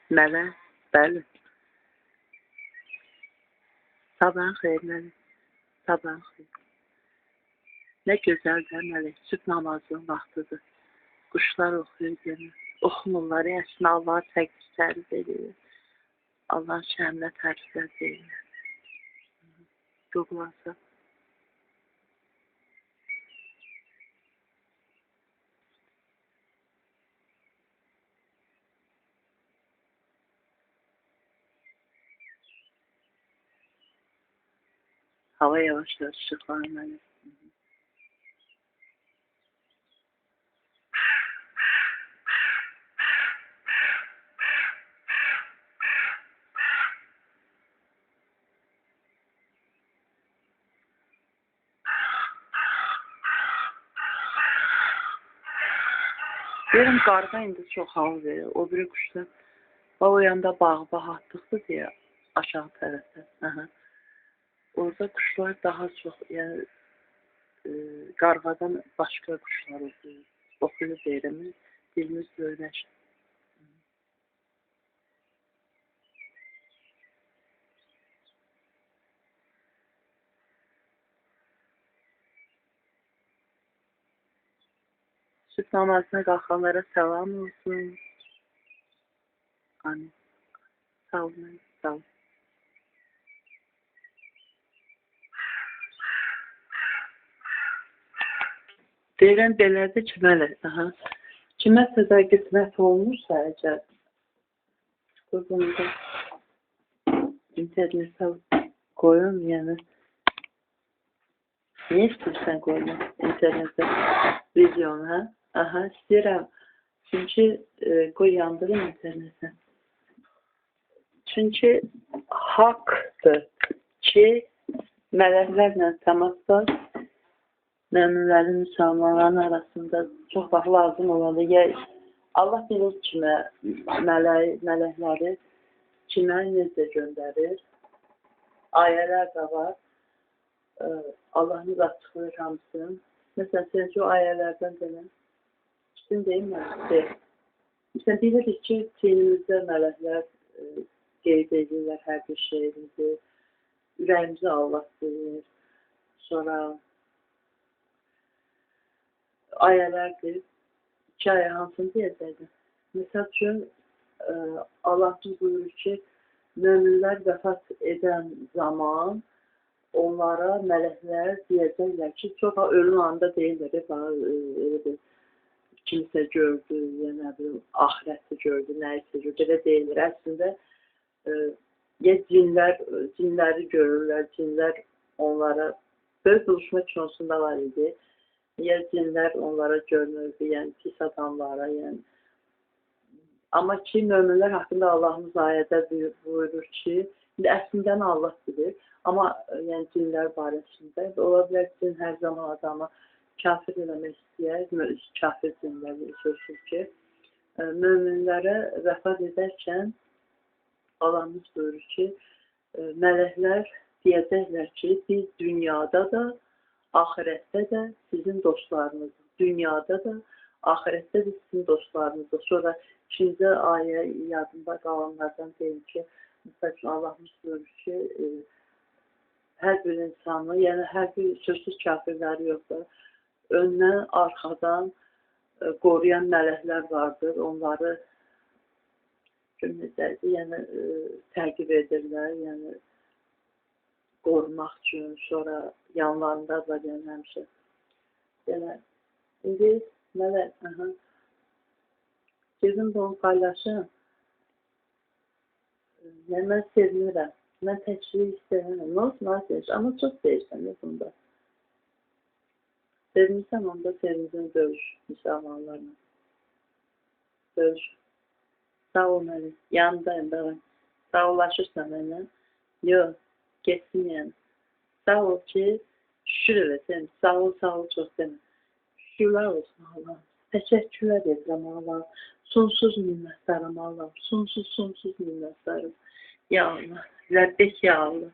Mələk, bəli. Sabahın xeyir mələk. Sabahın xeyir. Nə gözəl də mələk. Sübh namazının vaxtıdır. Quşlar oxuyur yenə. Oxumurlar, əslində Allah təqdisləriz edir. Allahın şəhərinə təriflər deyirlər. Doğulasa. Hava yavaş-yavaş işıqlanır mələk. Deyirəm, qarda indi çox hava verir. O biri quşlar o yanda bağ atdıqdır deyə aşağı tərəfdə. Orada quşlar daha çox, yəni qarğadan başqa quşlar oxuyur. Oxuyur deyirəm, dilimiz böyləşir. Sübh namazına qalxanlara salam olsun. Amin. Sağ olun, sağ olun. Deyirəm, belədir ki, mələ, kiməsə də qismət olmuşsa, əgər bunu da internetə qoyun, yəni niyə istəyirsən qoyun internetə videonu, istəyirəm, çünki qoy yandırım internetə. Çünki haqdır ki, mələklərlə təmasda möminlərin, müsəlmanların arasında çox vaxt lazım olanda, Allah bilir kimə, mələkləri kimə necə göndərir. Ayələr də var. Allah'ımız açıqlayır hamısını. Məsələn, sizə o ayələrdən deyəm. Sizin deyim mən. Məsələn, bilirik ki, dinimizdə mələklər qeyd edirlər hər bir şeyimizi. Ürəyimizi Allah bilir. Sonra ayələrdir. 2 ayə hansını deyəcəkdir? Məsəl üçün, Allah'ımız buyurur ki, möminlər vəfat edən zaman onlara mələklər deyəcəklər ki, çox ölüm anında deyirlər, kimsə gördü, axirəti gördü, nəyisə gördü, elə deyirlər. Əslində, cinləri görürlər, cinlər onlara, böyük buluşma kinosunda var idi. Cinlər onlara görünürdü, yəni pis adamlara, yəni. Amma ki, möminlər haqqında Allah'ımız ayədə buyurur ki, əslində Allah bilir, amma yəni cinlər barəsində, ola bilər ki, hər zaman adamı kafir eləmək istəyər, kafir cinlər sözsüz ki, möminlərə vəfat edərkən Allah'ımız buyurur ki, mələklər deyəcəklər ki, biz dünyada da, ahirətdə də sizin dostlarınızdır. Dünyada da, ahirətdə də sizin dostlarınızdır. Sonra 2-ci ayə yadında qalanlardan deyim ki, məsələn, Allah'ımız buyurur ki, hər bir insanı, yəni hər bir sözsüz kafirləri yoxdur. Öndən, arxadan qoruyan mələklər vardır. Onları yəni, təqib edirlər, yəni qorumaq üçün, sonra yanlarında da yəni həmişə. Yəni, indi mələk, sizin bunu paylaşın. Yəni, mən sevinirəm. Mən təkliyi istəyirəm. Nasıl, amma çox deyirsən bunda. Sevinirsən, onda sevinizin dövüş müsəlmanlarla. Dövüş. Sağ ol mələk. Yanındayım, davay. Sağollaşırsan mənlə. Yox. Geçsin yəni. Sağ ol ki, şükür edəsən. Sağ ol, çox demə. Şükürlər olsun Allah'ım. Təşəkkürlər edirəm Allah'ım. Sonsuz minnətdarım Allah'ım. Sonsuz minnətdarım. Ya Allah. Rəbbək ya Allah.